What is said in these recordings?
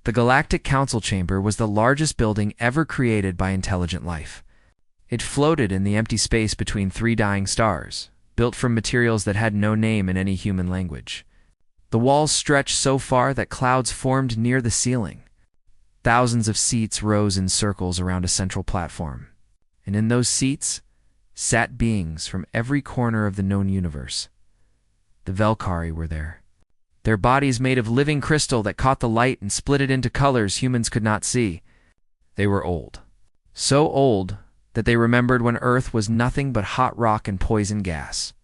The Galactic Council Chamber was the largest building ever created by intelligent life. It floated in the empty space between three dying stars, built from materials that had no name in any human language. The walls stretched so far that clouds formed near the ceiling. Thousands of seats rose in circles around a central platform, and in those seats sat beings from every corner of the known universe. The Valkyrie were there, their bodies made of living crystal that caught the light and split it into colors humans could not see. They were old, so old that they remembered when Earth was nothing but hot rock and poison gas.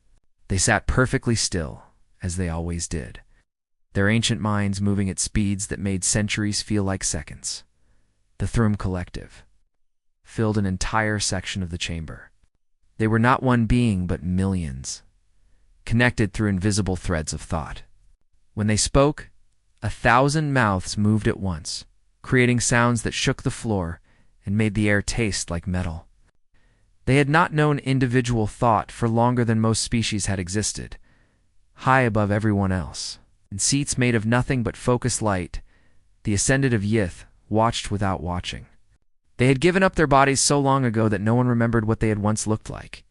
They sat perfectly still, as they always did, their ancient minds moving at speeds that made centuries feel like seconds. The Thrum Collective filled an entire section of the chamber. They were not one being, but millions, connected through invisible threads of thought. When they spoke, 1,000 mouths moved at once, creating sounds that shook the floor and made the air taste like metal. They had not known individual thought for longer than most species had existed. High above everyone else, in seats made of nothing but focused light, the Ascendant of Yith watched without watching. They had given up their bodies so long ago that no one remembered what they had once looked like.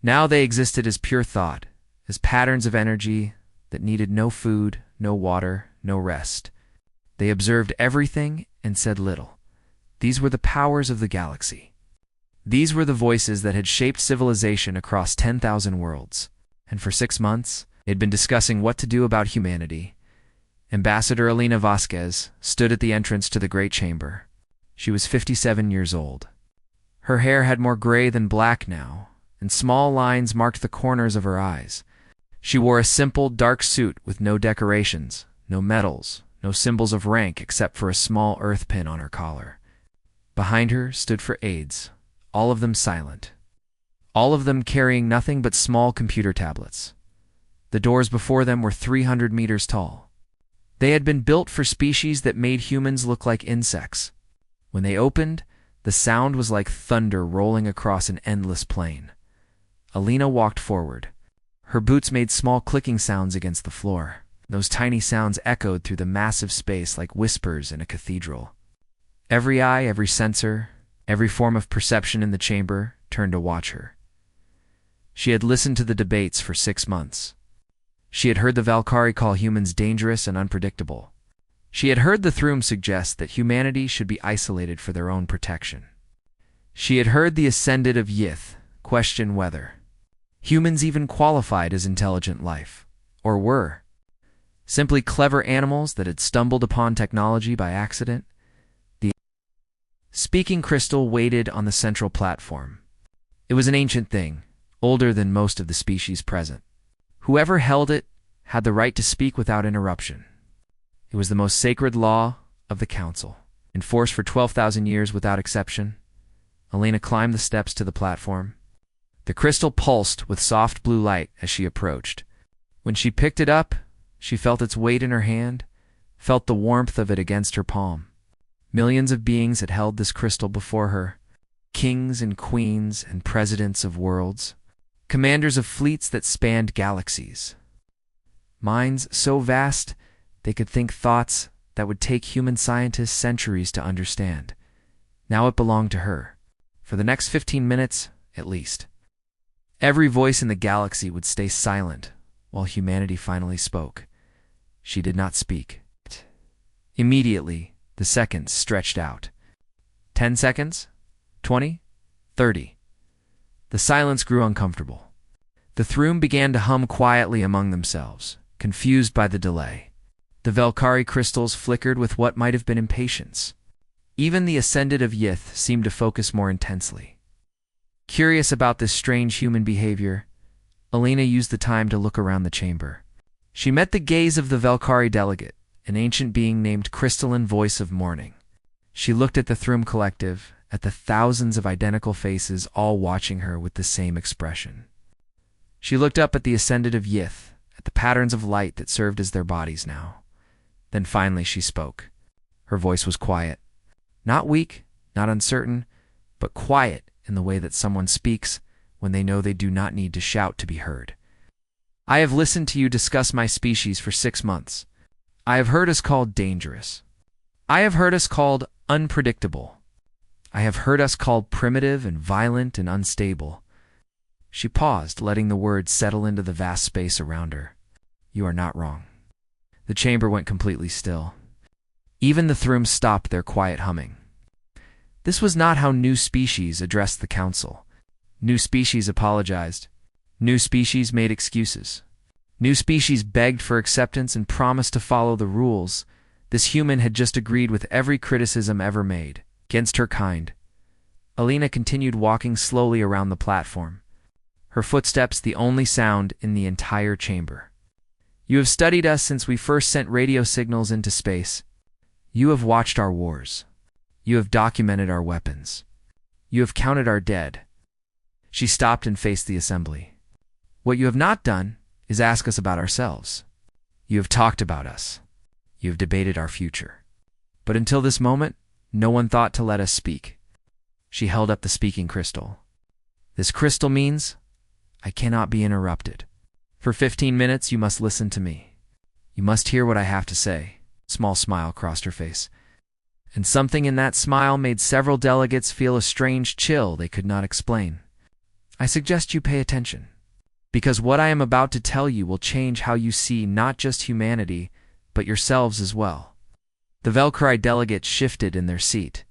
Now they existed as pure thought, as patterns of energy that needed no food, no water, no rest. They observed everything and said little. These were the powers of the galaxy. These were the voices that had shaped civilization across 10,000 worlds. And for 6 months, they had been discussing what to do about humanity. Ambassador Elena Vasquez stood at the entrance to the Great Chamber. She was 57 years old. Her hair had more gray than black now, and small lines marked the corners of her eyes. She wore a simple, dark suit with no decorations, no medals, no symbols of rank except for a small earth pin on her collar. Behind her stood four aides, all of them silent, all of them carrying nothing but small computer tablets. The doors before them were 300 meters tall. They had been built for species that made humans look like insects. When they opened, the sound was like thunder rolling across an endless plain. Alina walked forward. Her boots made small clicking sounds against the floor. Those tiny sounds echoed through the massive space like whispers in a cathedral. Every eye, every sensor, every form of perception in the chamber turned to watch her. She had listened to the debates for 6 months. She had heard the Valkyrie call humans dangerous and unpredictable. She had heard the Thrum suggest that humanity should be isolated for their own protection. She had heard the Ascendant of Yith question whether humans even qualified as intelligent life, or were simply clever animals that had stumbled upon technology by accident. The speaking crystal waited on the central platform. It was an ancient thing, older than most of the species present. Whoever held it had the right to speak without interruption. It was the most sacred law of the Council, enforced for 12,000 years without exception. Elena climbed the steps to the platform. The crystal pulsed with soft blue light as she approached. When she picked it up, she felt its weight in her hand, felt the warmth of it against her palm. Millions of beings had held this crystal before her, kings and queens and presidents of worlds, commanders of fleets that spanned galaxies. Minds so vast they could think thoughts that would take human scientists centuries to understand. Now it belonged to her, for the next 15 minutes at least. Every voice in the galaxy would stay silent while humanity finally spoke. She did not speak. Immediately, the seconds stretched out. 10 seconds? 20? 30. The silence grew uncomfortable. The Thrum began to hum quietly among themselves, confused by the delay. The Valkyrie crystals flickered with what might have been impatience. Even the Ascendant of Yith seemed to focus more intensely. Curious about this strange human behavior, Elena used the time to look around the chamber. She met the gaze of the Valkyrie delegate, an ancient being named Crystalline Voice of Morning. She looked at the Thrum Collective, at the thousands of identical faces all watching her with the same expression. She looked up at the Ascendant of Yith, at the patterns of light that served as their bodies now. Then finally she spoke. Her voice was quiet. Not weak, not uncertain, but quiet in the way that someone speaks when they know they do not need to shout to be heard. I have listened to you discuss my species for 6 months. I have heard us called dangerous. I have heard us called unpredictable. I have heard us called primitive and violent and unstable. She paused, letting the words settle into the vast space around her. You are not wrong. The chamber went completely still. Even the thrums stopped their quiet humming. This was not how new species addressed the council. New species apologized. New species made excuses. New species begged for acceptance and promised to follow the rules. This human had just agreed with every criticism ever made, against her kind. Alina continued walking slowly around the platform, her footsteps the only sound in the entire chamber. You have studied us since we first sent radio signals into space. You have watched our wars. You have documented our weapons. You have counted our dead. She stopped and faced the assembly. What you have not done is ask us about ourselves. You have talked about us. You have debated our future. But until this moment, no one thought to let us speak. She held up the speaking crystal. This crystal means I cannot be interrupted. For 15 minutes, you must listen to me. You must hear what I have to say. A small smile crossed her face. And something in that smile made several delegates feel a strange chill they could not explain. I suggest you pay attention, because what I am about to tell you will change how you see not just humanity, but yourselves as well. The Velcri delegates shifted in their seat.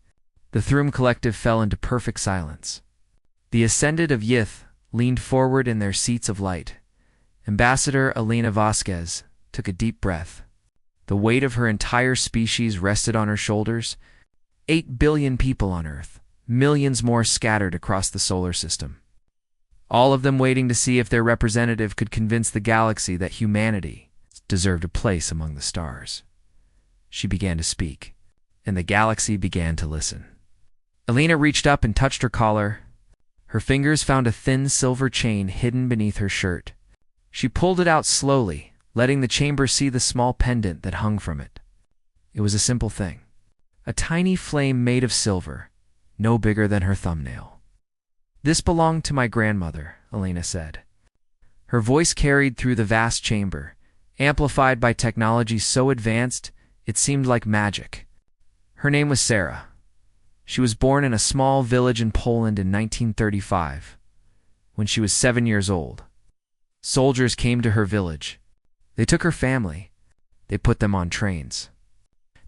The Thrum collective fell into perfect silence. The Ascended of Yith leaned forward in their seats of light. Ambassador Alina Vasquez took a deep breath. The weight of her entire species rested on her shoulders. 8 billion people on Earth, millions more scattered across the solar system. All of them waiting to see if their representative could convince the galaxy that humanity deserved a place among the stars. She began to speak, and the galaxy began to listen. Alina reached up and touched her collar. Her fingers found a thin silver chain hidden beneath her shirt. She pulled it out slowly, letting the chamber see the small pendant that hung from it. It was a simple thing. A tiny flame made of silver, no bigger than her thumbnail. This belonged to my grandmother, Alina said. Her voice carried through the vast chamber, amplified by technology so advanced it seemed like magic. Her name was Sarah. She was born in a small village in Poland in 1935. When she was 7 years old, soldiers came to her village. They took her family. They put them on trains.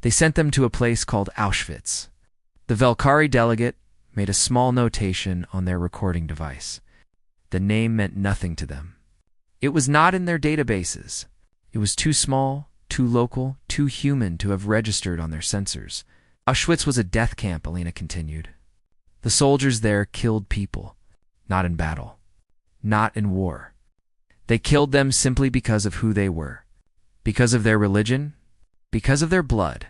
They sent them to a place called Auschwitz. The Velcari delegate made a small notation on their recording device. The name meant nothing to them. It was not in their databases. It was too small, too local, too human to have registered on their sensors. Auschwitz was a death camp, Alina continued. The soldiers there killed people, not in battle, not in war. They killed them simply because of who they were, because of their religion, because of their blood.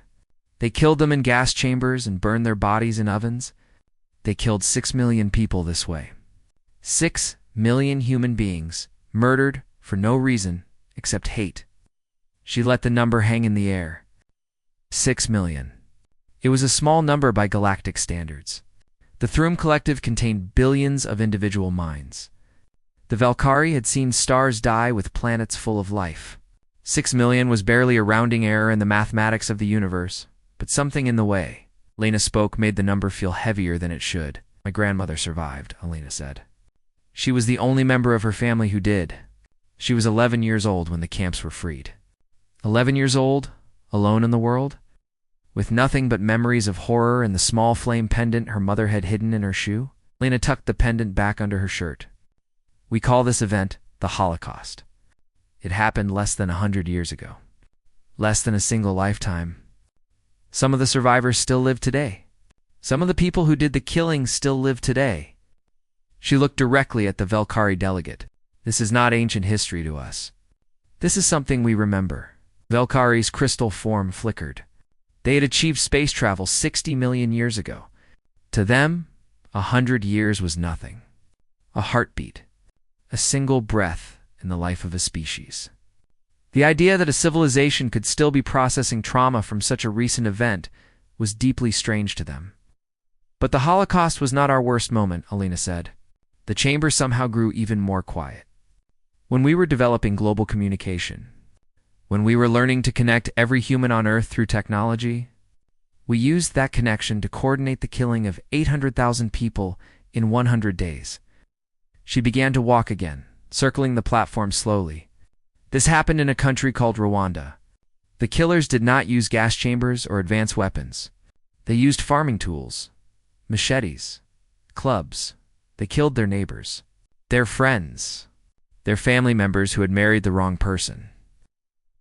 They killed them in gas chambers and burned their bodies in ovens. They killed 6 million people this way. 6 million human beings, murdered for no reason except hate. She let the number hang in the air. 6 million. It was a small number by galactic standards. The Thrum collective contained billions of individual minds. The Velcari had seen stars die with planets full of life. 6 million was barely a rounding error in the mathematics of the universe, but something in the way Alina spoke made the number feel heavier than it should. My grandmother survived, Alina said. She was the only member of her family who did. She was 11 years old when the camps were freed. 11 years old, alone in the world, with nothing but memories of horror and the small flame pendant her mother had hidden in her shoe. Alina tucked the pendant back under her shirt. We call this event the Holocaust. It happened less than 100 years ago. Less than a single lifetime. Some of the survivors still live today. Some of the people who did the killing still live today. She looked directly at the Velcari delegate. This is not ancient history to us. This is something we remember. Velcari's crystal form flickered. They had achieved space travel 60 million years ago. To them, 100 years was nothing. A heartbeat. A single breath in the life of a species. The idea that a civilization could still be processing trauma from such a recent event was deeply strange to them. But the Holocaust was not our worst moment, Alina said. The chamber somehow grew even more quiet. When we were developing global communication, when we were learning to connect every human on Earth through technology, We used that connection to coordinate the killing of 800,000 people in 100 days. She began to walk again, circling the platform slowly. This happened in a country called Rwanda. The killers did not use gas chambers or advanced weapons. They used farming tools, machetes, clubs. They killed their neighbors, their friends, their family members who had married the wrong person.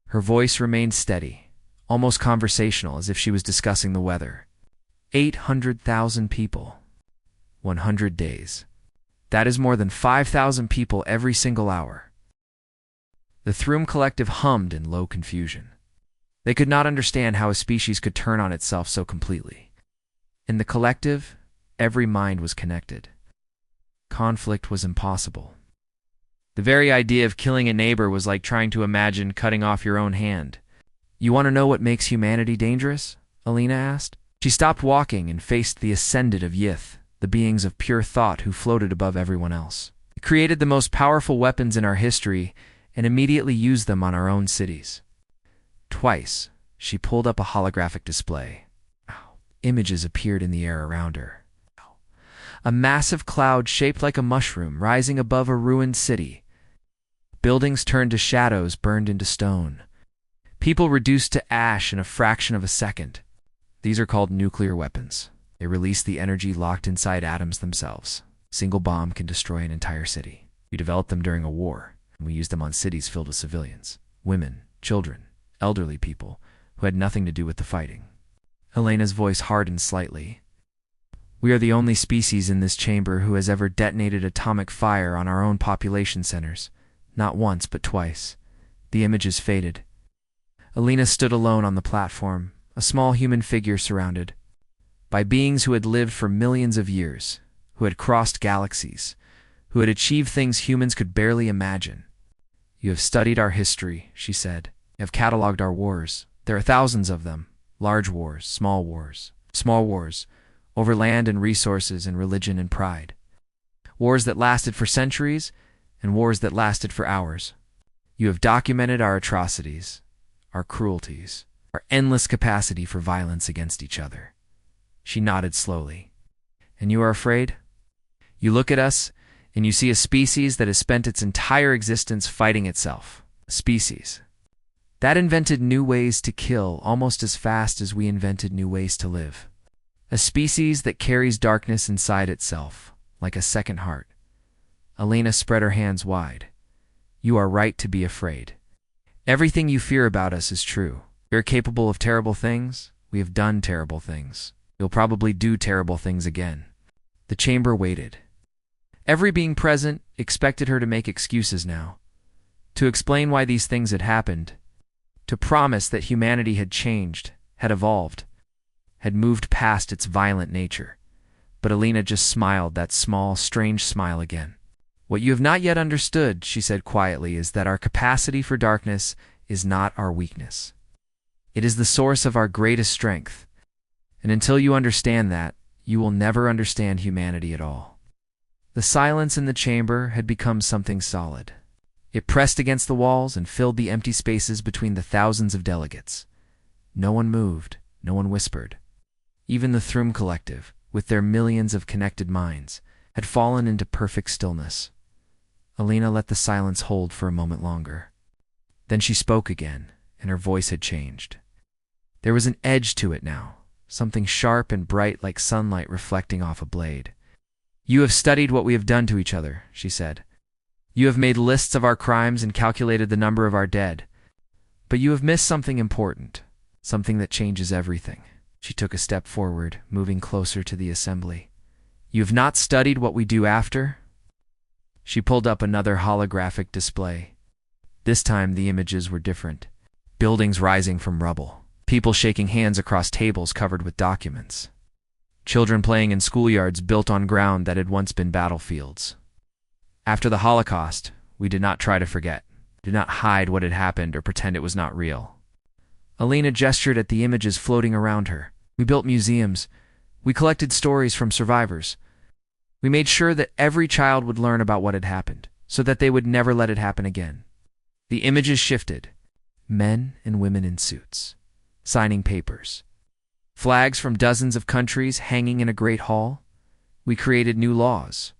Her voice remained steady, almost conversational, as if she was discussing the weather. 800,000 people. 100 days. That is more than 5,000 people every single hour. The Thrum Collective hummed in low confusion. They could not understand how a species could turn on itself so completely. In the collective, every mind was connected. Conflict was impossible. The very idea of killing a neighbor was like trying to imagine cutting off your own hand. You want to know what makes humanity dangerous? Alina asked. She stopped walking and faced the ascendant of Yith, the beings of pure thought who floated above everyone else. We created the most powerful weapons in our history and immediately used them on our own cities. Twice, she pulled up a holographic display. Images appeared in the air around her. A massive cloud shaped like a mushroom rising above a ruined city. Buildings turned to shadows burned into stone. People reduced to ash in a fraction of a second. These are called nuclear weapons. They release the energy locked inside atoms themselves. A single bomb can destroy an entire city. We developed them during a war, and we used them on cities filled with civilians, women, children, elderly people who had nothing to do with the fighting. Elena's voice hardened slightly. We are the only species in this chamber who has ever detonated atomic fire on our own population centers. Not once, but twice. The images faded. Alina stood alone on the platform, a small human figure surrounded by beings who had lived for millions of years, who had crossed galaxies, who had achieved things humans could barely imagine. You have studied our history, she said. You have cataloged our wars. There are thousands of them. Large wars, small wars, over land and resources and religion and pride. Wars that lasted for centuries and wars that lasted for hours. You have documented our atrocities, our cruelties, our endless capacity for violence against each other. She nodded slowly. And you are afraid? You look at us and you see a species that has spent its entire existence fighting itself. A species that invented new ways to kill almost as fast as we invented new ways to live. A species that carries darkness inside itself, like a second heart. Alina spread her hands wide. You are right to be afraid. Everything you fear about us is true. We are capable of terrible things. We have done terrible things. We'll probably do terrible things again. The chamber waited. Every being present expected her to make excuses now, to explain why these things had happened, to promise that humanity had changed, had evolved, had moved past its violent nature. But Alina just smiled, that small, strange smile again. What you have not yet understood, she said quietly, is that our capacity for darkness is not our weakness. It is the source of our greatest strength. And until you understand that, you will never understand humanity at all. The silence in the chamber had become something solid. It pressed against the walls and filled the empty spaces between the thousands of delegates. No one moved, no one whispered. Even the Thrum Collective, with their millions of connected minds, had fallen into perfect stillness. Alina let the silence hold for a moment longer. Then she spoke again, and her voice had changed. There was an edge to it now, something sharp and bright like sunlight reflecting off a blade. You have studied what we have done to each other, she said. You have made lists of our crimes and calculated the number of our dead. But you have missed something important, something that changes everything. She took a step forward, moving closer to the assembly. You have not studied what we do after? She pulled up another holographic display. This time the images were different. Buildings rising from rubble. People shaking hands across tables covered with documents. Children playing in schoolyards built on ground that had once been battlefields. After the Holocaust, we did not try to forget, did not hide what had happened or pretend it was not real. Alina gestured at the images floating around her. We built museums. We collected stories from survivors. We made sure that every child would learn about what had happened, so that they would never let it happen again. The images shifted. Men and women in suits, signing papers. Flags from dozens of countries hanging in a great hall. We created new laws.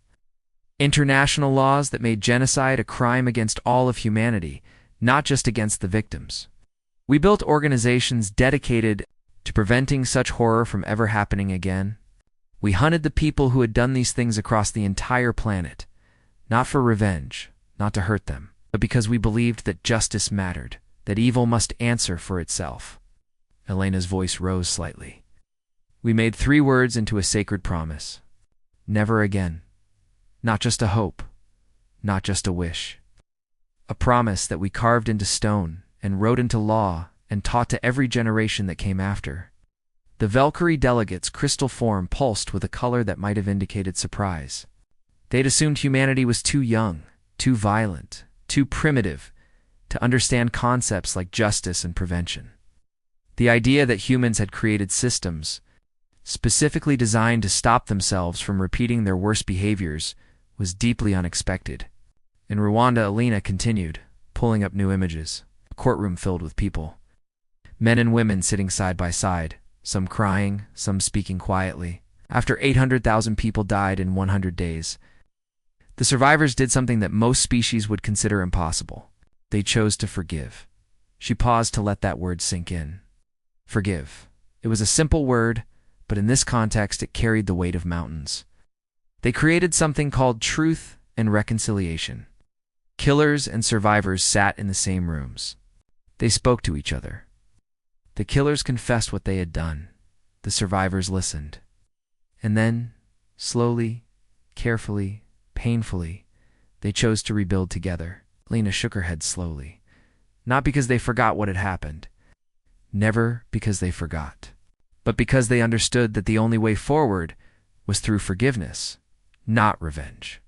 International laws that made genocide a crime against all of humanity, not just against the victims. We built organizations dedicated to preventing such horror from ever happening again. We hunted the people who had done these things across the entire planet, not for revenge, not to hurt them, but because we believed that justice mattered, that evil must answer for itself. Elena's voice rose slightly. We made 3 words into a sacred promise. Never again. Not just a hope, not just a wish. A promise that we carved into stone and wrote into law and taught to every generation that came after. The Valkyrie delegates' crystal form pulsed with a color that might have indicated surprise. They'd assumed humanity was too young, too violent, too primitive to understand concepts like justice and prevention. The idea that humans had created systems specifically designed to stop themselves from repeating their worst behaviors was deeply unexpected. In Rwanda, Elena continued, pulling up new images. A courtroom filled with people. Men and women sitting side by side, some crying, some speaking quietly. After 800,000 people died in 100 days, the survivors did something that most species would consider impossible. They chose to forgive. She paused to let that word sink in. Forgive. It was a simple word, but in this context it carried the weight of mountains. They created something called truth and reconciliation. Killers and survivors sat in the same rooms. They spoke to each other. The killers confessed what they had done. The survivors listened. And then, slowly, carefully, painfully, they chose to rebuild together. Lena shook her head slowly. Not because they forgot what had happened. Never because they forgot. But because they understood that the only way forward was through forgiveness, not revenge.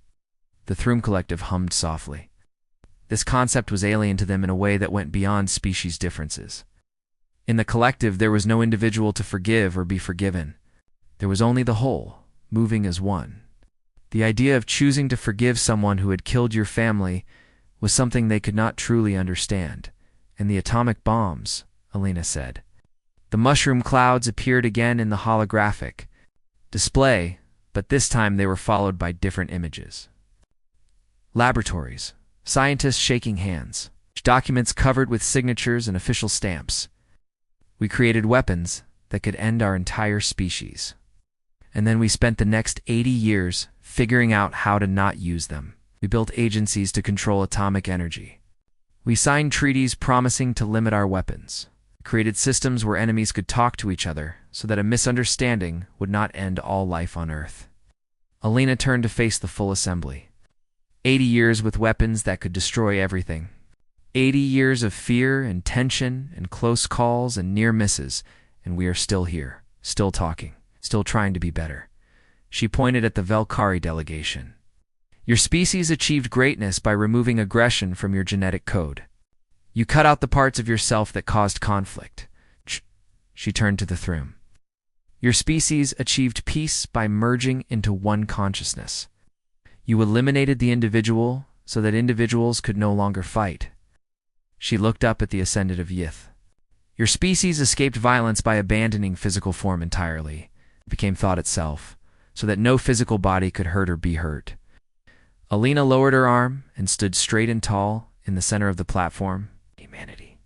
The Throom Collective hummed softly. This concept was alien to them in a way that went beyond species differences. In the collective, there was no individual to forgive or be forgiven. There was only the whole, moving as one. The idea of choosing to forgive someone who had killed your family was something they could not truly understand. And the atomic bombs, Elena said. The mushroom clouds appeared again in the holographic display, but this time they were followed by different images. Laboratories, scientists shaking hands, documents covered with signatures and official stamps. We created weapons that could end our entire species. And then we spent the next 80 years figuring out how to not use them. We built agencies to control atomic energy. We signed treaties promising to limit our weapons. Created systems where enemies could talk to each other so that a misunderstanding would not end all life on Earth. Elena turned to face the full assembly. 80 years with weapons that could destroy everything. 80 years of fear and tension and close calls and near misses, and we are still here, still talking, still trying to be better. She pointed at the Valkyrie delegation. Your species achieved greatness by removing aggression from your genetic code. You cut out the parts of yourself that caused conflict. She turned to the Throom. Your species achieved peace by merging into one consciousness. You eliminated the individual so that individuals could no longer fight. She looked up at the Ascendant of Yith. Your species escaped violence by abandoning physical form entirely. It became thought itself, so that no physical body could hurt or be hurt. Elena lowered her arm and stood straight and tall in the center of the platform. Humanity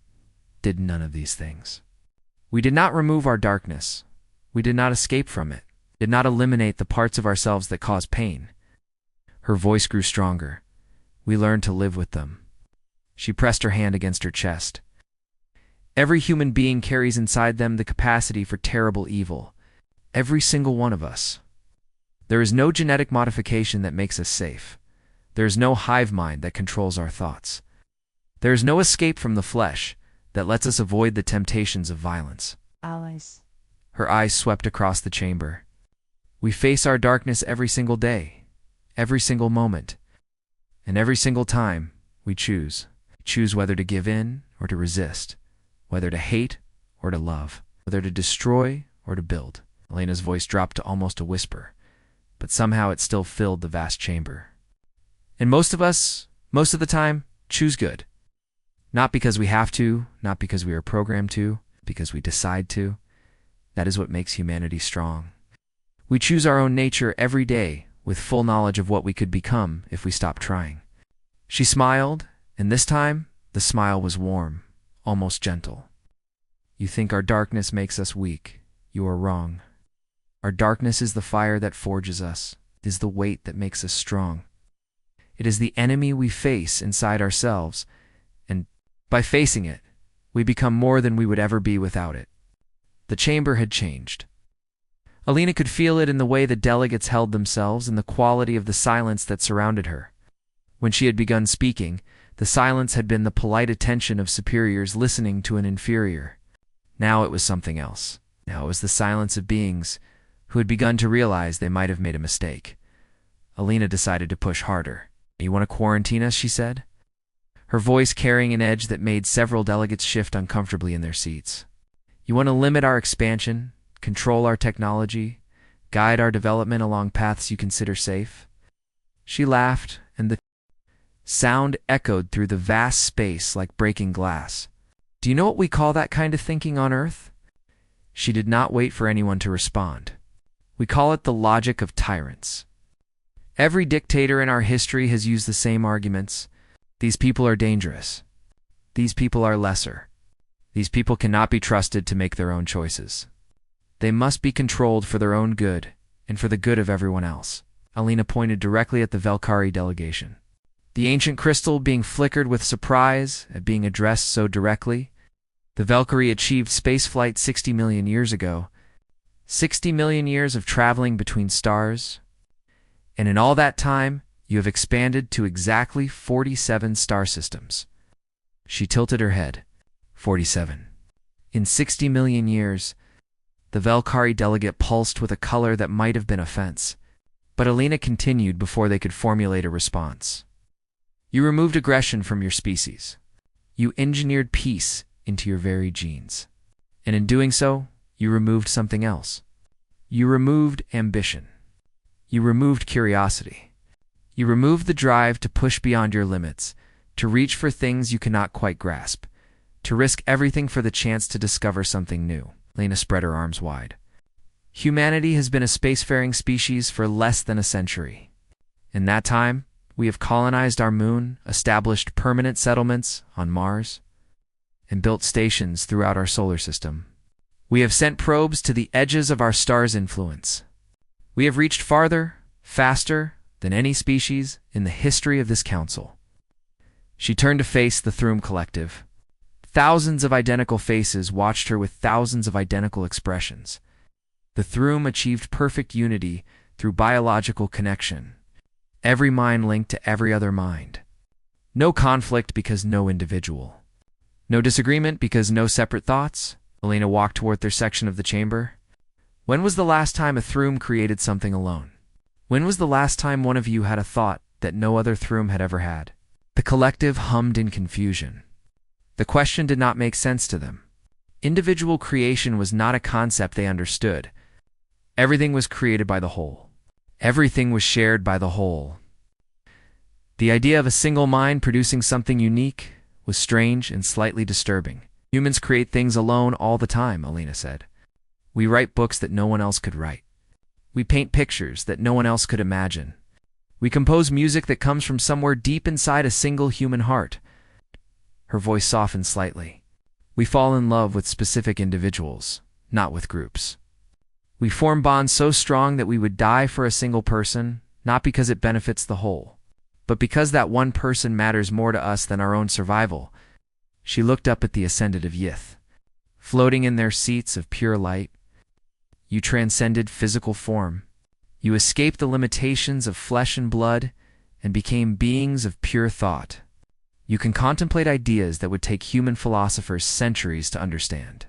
did none of these things. We did not remove our darkness. We did not escape from it. Did not eliminate the parts of ourselves that cause pain. Her voice grew stronger. We learned to live with them. She pressed her hand against her chest. Every human being carries inside them the capacity for terrible evil. Every single one of us. There is no genetic modification that makes us safe. There is no hive mind that controls our thoughts. There is no escape from the flesh that lets us avoid the temptations of violence. Allies. Her eyes swept across the chamber. We face our darkness every single day, every single moment, and every single time we choose. Choose whether to give in or to resist, whether to hate or to love, whether to destroy or to build. Elena's voice dropped to almost a whisper, but somehow it still filled the vast chamber. And most of us, most of the time, choose good. Not because we have to, not because we are programmed to, because we decide to. That is what makes humanity strong. We choose our own nature every day with full knowledge of what we could become if we stopped trying. She smiled, and this time the smile was warm, almost gentle. You think our darkness makes us weak. You are wrong. Our darkness is the fire that forges us. It is the weight that makes us strong. It is the enemy we face inside ourselves, and by facing it, we become more than we would ever be without it. The chamber had changed. Alina could feel it in the way the delegates held themselves and the quality of the silence that surrounded her. When she had begun speaking, the silence had been the polite attention of superiors listening to an inferior. Now it was something else. Now it was the silence of beings who had begun to realize they might have made a mistake. Alina decided to push harder. You want to quarantine us, she said, her voice carrying an edge that made several delegates shift uncomfortably in their seats. You want to limit our expansion, control our technology, guide our development along paths you consider safe? She laughed, and the sound echoed through the vast space like breaking glass. Do you know what we call that kind of thinking on Earth? She did not wait for anyone to respond. We call it the logic of tyrants. Every dictator in our history has used the same arguments. These people are dangerous. These people are lesser. These people cannot be trusted to make their own choices. They must be controlled for their own good and for the good of everyone else. Alina pointed directly at the Velkari delegation. The ancient crystal being flickered with surprise at being addressed so directly. The Velkari achieved spaceflight 60 million years ago. 60 million years of traveling between stars. And in all that time, you have expanded to exactly 47 star systems. She tilted her head. 47. In 60 million years, the Velkari delegate pulsed with a color that might have been offense. But Alina continued before they could formulate a response. You removed aggression from your species. You engineered peace into your very genes. And in doing so, you removed something else. You removed ambition. You removed curiosity. You removed the drive to push beyond your limits, to reach for things you cannot quite grasp, to risk everything for the chance to discover something new. Lena spread her arms wide. Humanity has been a spacefaring species for less than a century. In that time, we have colonized our moon, established permanent settlements on Mars, and built stations throughout our solar system. We have sent probes to the edges of our star's influence. We have reached farther, faster than any species in the history of this council. She turned to face the Thrum collective. Thousands of identical faces watched her with thousands of identical expressions. The Thrum achieved perfect unity through biological connection. Every mind linked to every other mind. No conflict because no individual. No disagreement because no separate thoughts. Alina walked toward their section of the chamber. When was the last time a Thrum created something alone? When was the last time one of you had a thought that no other Thrum had ever had? The collective hummed in confusion. The question did not make sense to them. Individual creation was not a concept they understood. Everything was created by the whole. Everything was shared by the whole. The idea of a single mind producing something unique was strange and slightly disturbing. Humans create things alone all the time, Alina said. We write books that no one else could write. We paint pictures that no one else could imagine. We compose music that comes from somewhere deep inside a single human heart. Her voice softened slightly. We fall in love with specific individuals, not with groups. We form bonds so strong that we would die for a single person, not because it benefits the whole, but because that one person matters more to us than our own survival. She looked up at the Ascended of Yith, floating in their seats of pure light. You transcended physical form. You escaped the limitations of flesh and blood and became beings of pure thought. You can contemplate ideas that would take human philosophers centuries to understand.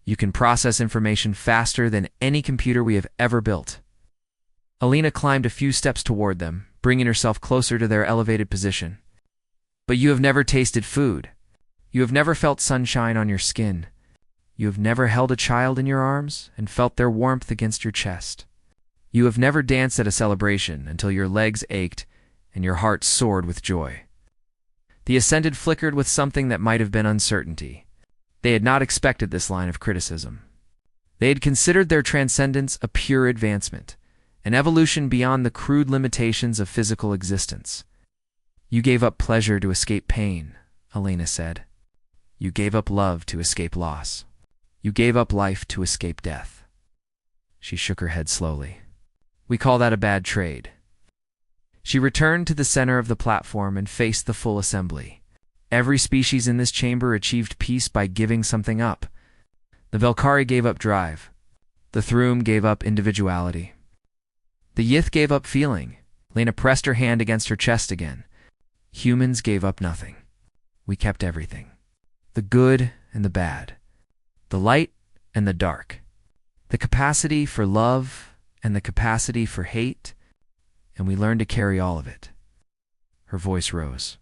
You can process information faster than any computer we have ever built. Alina climbed a few steps toward them, bringing herself closer to their elevated position. But you have never tasted food. You have never felt sunshine on your skin. You have never held a child in your arms and felt their warmth against your chest. You have never danced at a celebration until your legs ached and your heart soared with joy. The Ascended flickered with something that might have been uncertainty. They had not expected this line of criticism. They had considered their transcendence a pure advancement, an evolution beyond the crude limitations of physical existence. "You gave up pleasure to escape pain," Elena said. "You gave up love to escape loss. You gave up life to escape death." She shook her head slowly. "We call that a bad trade." She returned to the center of the platform and faced the full assembly. Every species in this chamber achieved peace by giving something up. The Velkari gave up drive. The Thrum gave up individuality. The Yith gave up feeling. Lena pressed her hand against her chest again. Humans gave up nothing. We kept everything. The good and the bad. The light and the dark. The capacity for love and the capacity for hate. And we learned to carry all of it. Her voice rose.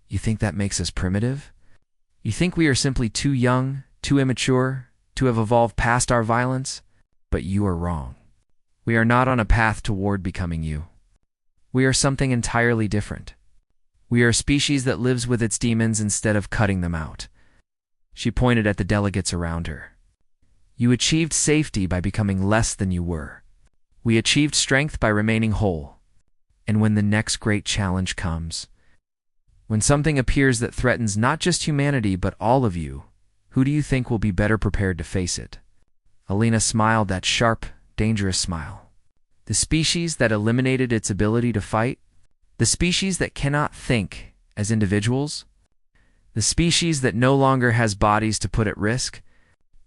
"You think that makes us primitive? You think we are simply too young, too immature, to have evolved past our violence? But you are wrong. We are not on a path toward becoming you. We are something entirely different. We are a species that lives with its demons instead of cutting them out." She pointed at the delegates around her. "You achieved safety by becoming less than you were. We achieved strength by remaining whole. And when the next great challenge comes, when something appears that threatens not just humanity but all of you, who do you think will be better prepared to face it?" Alina smiled that sharp, dangerous smile. "The species that eliminated its ability to fight? The species that cannot think as individuals? The species that no longer has bodies to put at risk?"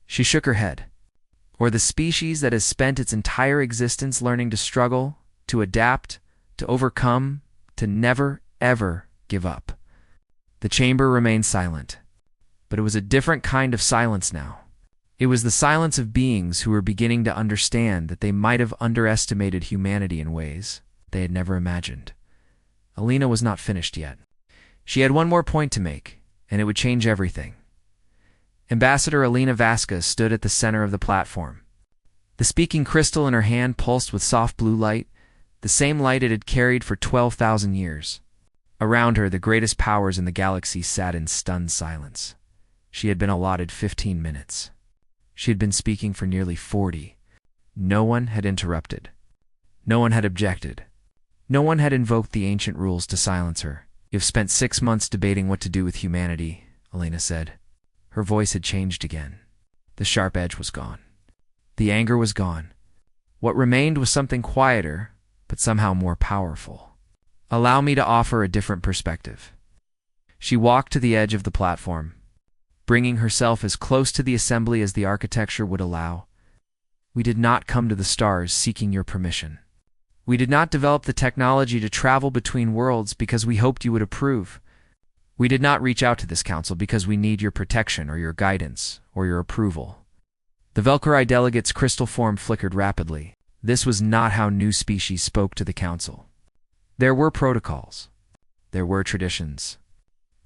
She shook her head. "Or the species that has spent its entire existence learning to struggle, to adapt, to overcome, to never, ever give up?" The chamber remained silent, but it was a different kind of silence now. It was the silence of beings who were beginning to understand that they might have underestimated humanity in ways they had never imagined. Alina was not finished yet. She had one more point to make, and it would change everything. Ambassador Alina Vasquez stood at the center of the platform. The speaking crystal in her hand pulsed with soft blue light, the same light it had carried for 12,000 years. Around her, the greatest powers in the galaxy sat in stunned silence. She had been allotted 15 minutes. She had been speaking for nearly 40. No one had interrupted. No one had objected. No one had invoked the ancient rules to silence her. "You've spent 6 months debating what to do with humanity," Elena said. Her voice had changed again. The sharp edge was gone. The anger was gone. What remained was something quieter, but somehow more powerful. "Allow me to offer a different perspective." She walked to the edge of the platform, bringing herself as close to the assembly as the architecture would allow. "We did not come to the stars seeking your permission. We did not develop the technology to travel between worlds because we hoped you would approve. We did not reach out to this council because we need your protection or your guidance or your approval." The Velkari delegate's crystal form flickered rapidly. This was not how new species spoke to the council. There were protocols. There were traditions.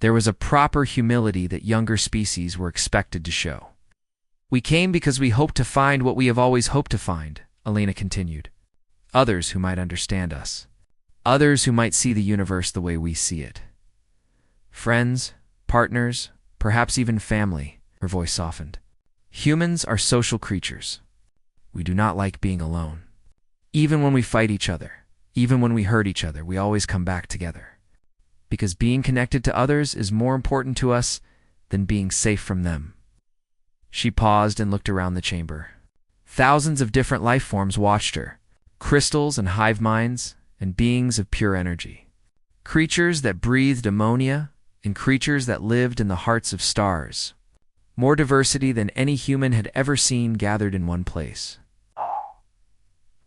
There was a proper humility that younger species were expected to show. "We came because we hoped to find what we have always hoped to find," Elena continued. "Others who might understand us. Others who might see the universe the way we see it. Friends, partners, perhaps even family." Her voice softened. "Humans are social creatures. We do not like being alone. Even when we fight each other, even when we hurt each other, we always come back together. Because being connected to others is more important to us than being safe from them." She paused and looked around the chamber. Thousands of different life forms watched her. Crystals and hive minds, and beings of pure energy. Creatures that breathed ammonia, and creatures that lived in the hearts of stars. More diversity than any human had ever seen gathered in one place.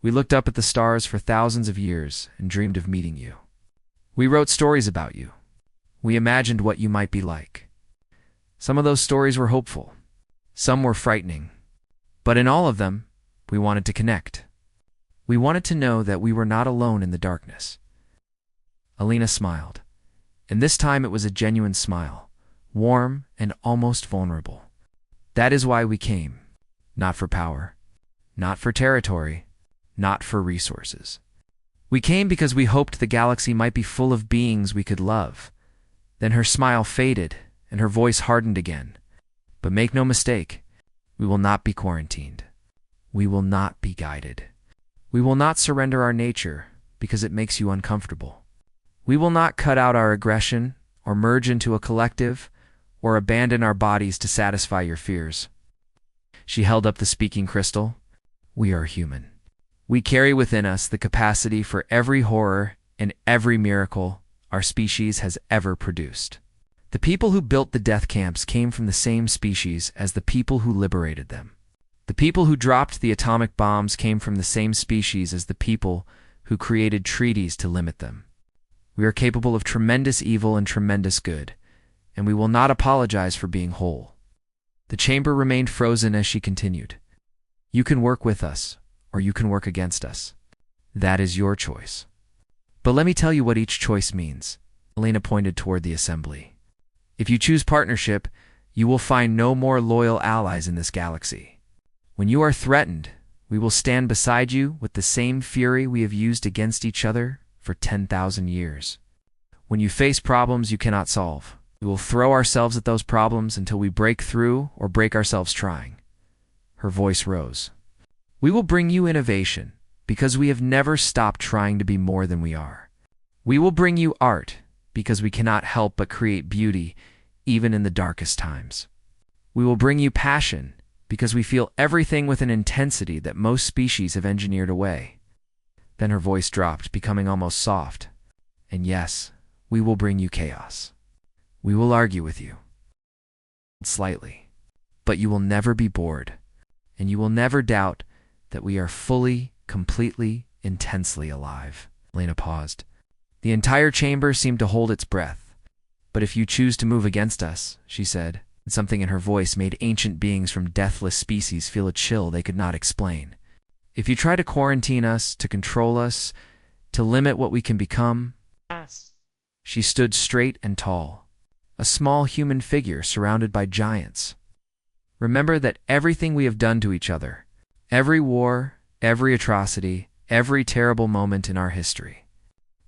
"We looked up at the stars for thousands of years and dreamed of meeting you. We wrote stories about you. We imagined what you might be like. Some of those stories were hopeful. Some were frightening. But in all of them, we wanted to connect. We wanted to know that we were not alone in the darkness." Alina smiled, and this time it was a genuine smile, warm and almost vulnerable. "That is why we came. Not for power. Not for territory. Not for resources. We came because we hoped the galaxy might be full of beings we could love." Then her smile faded, and her voice hardened again. "But make no mistake, we will not be quarantined. We will not be guided. We will not surrender our nature because it makes you uncomfortable. We will not cut out our aggression or merge into a collective or abandon our bodies to satisfy your fears. She held up the speaking crystal. We are human. We carry within us the capacity for every horror and every miracle our species has ever produced. The people who built the death camps came from the same species as the people who liberated them. The people who dropped the atomic bombs came from the same species as the people who created treaties to limit them. We are capable of tremendous evil and tremendous good, and we will not apologize for being whole. The chamber remained frozen as she continued. You can work with us, or you can work against us. That is your choice. But let me tell you what each choice means. Elena pointed toward the assembly. If you choose partnership, you will find no more loyal allies in this galaxy. When you are threatened, we will stand beside you with the same fury we have used against each other for 10,000 years. When you face problems you cannot solve, we will throw ourselves at those problems until we break through or break ourselves trying. Her voice rose. We will bring you innovation because we have never stopped trying to be more than we are. We will bring you art because we cannot help but create beauty even in the darkest times. We will bring you passion because we feel everything with an intensity that most species have engineered away. Then her voice dropped, becoming almost soft. And yes, we will bring you chaos. We will argue with you. Slightly. But you will never be bored. And you will never doubt that we are fully, completely, intensely alive. Elena paused. The entire chamber seemed to hold its breath. But if you choose to move against us, she said, and something in her voice made ancient beings from deathless species feel a chill they could not explain. If you try to quarantine us, to control us, to limit what we can become... Yes. She stood straight and tall, a small human figure surrounded by giants. Remember that everything we have done to each other, every war, every atrocity, every terrible moment in our history,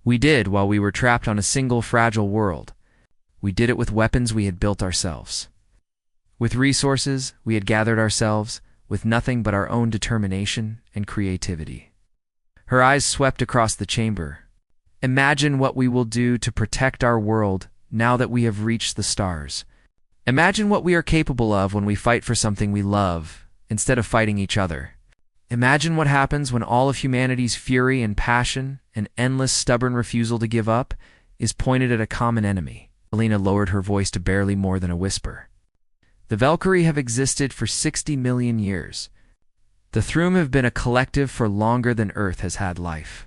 we did while we were trapped on a single fragile world. We did it with weapons we had built ourselves. With resources we had gathered ourselves, with nothing but our own determination and creativity. Her eyes swept across the chamber. Imagine what we will do to protect our world now that we have reached the stars. Imagine what we are capable of when we fight for something we love, instead of fighting each other. Imagine what happens when all of humanity's fury and passion and endless stubborn refusal to give up is pointed at a common enemy. Elena lowered her voice to barely more than a whisper. The Valkyrie have existed for 60 million years. The Thrum have been a collective for longer than Earth has had life.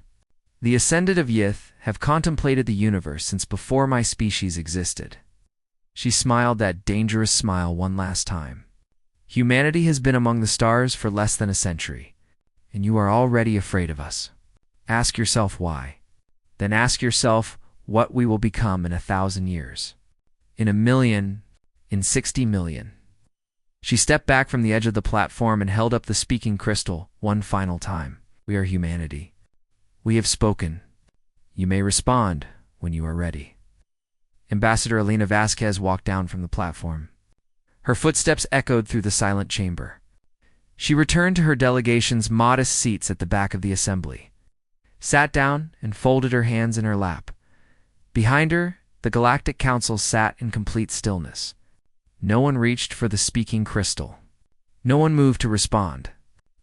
The Ascended of Yith have contemplated the universe since before my species existed. She smiled that dangerous smile one last time. Humanity has been among the stars for less than a century, and you are already afraid of us. Ask yourself why. Then ask yourself what we will become in 1,000 years. In 1,000,000. In 60 million. She stepped back from the edge of the platform and held up the speaking crystal one final time. We are humanity. We have spoken. You may respond when you are ready. Ambassador Elena Vasquez walked down from the platform. Her footsteps echoed through the silent chamber. She returned to her delegation's modest seats at the back of the assembly, sat down and folded her hands in her lap. Behind her, the Galactic Council sat in complete stillness. No one reached for the speaking crystal. No one moved to respond.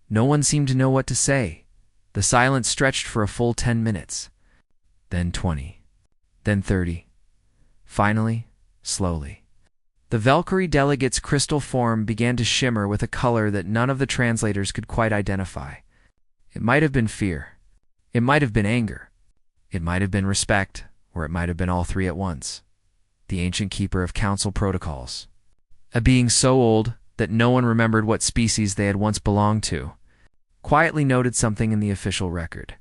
No one seemed to know what to say. The silence stretched for a full 10 minutes. Then 20. Then 30. Finally, slowly, the Valkyrie delegate's crystal form began to shimmer with a color that none of the translators could quite identify. It might have been fear. It might have been anger. It might have been respect, or it might have been all three at once. The ancient keeper of council protocols. A being so old that no one remembered what species they had once belonged to, quietly noted something in the official record.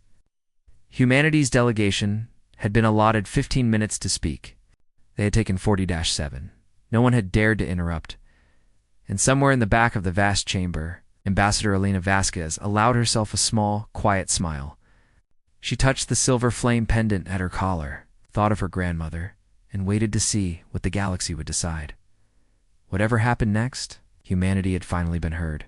Humanity's delegation had been allotted 15 minutes to speak. They had taken 40-7. No one had dared to interrupt. And somewhere in the back of the vast chamber, Ambassador Elena Vasquez allowed herself a small, quiet smile. She touched the silver flame pendant at her collar, thought of her grandmother, and waited to see what the galaxy would decide. Whatever happened next, humanity had finally been heard.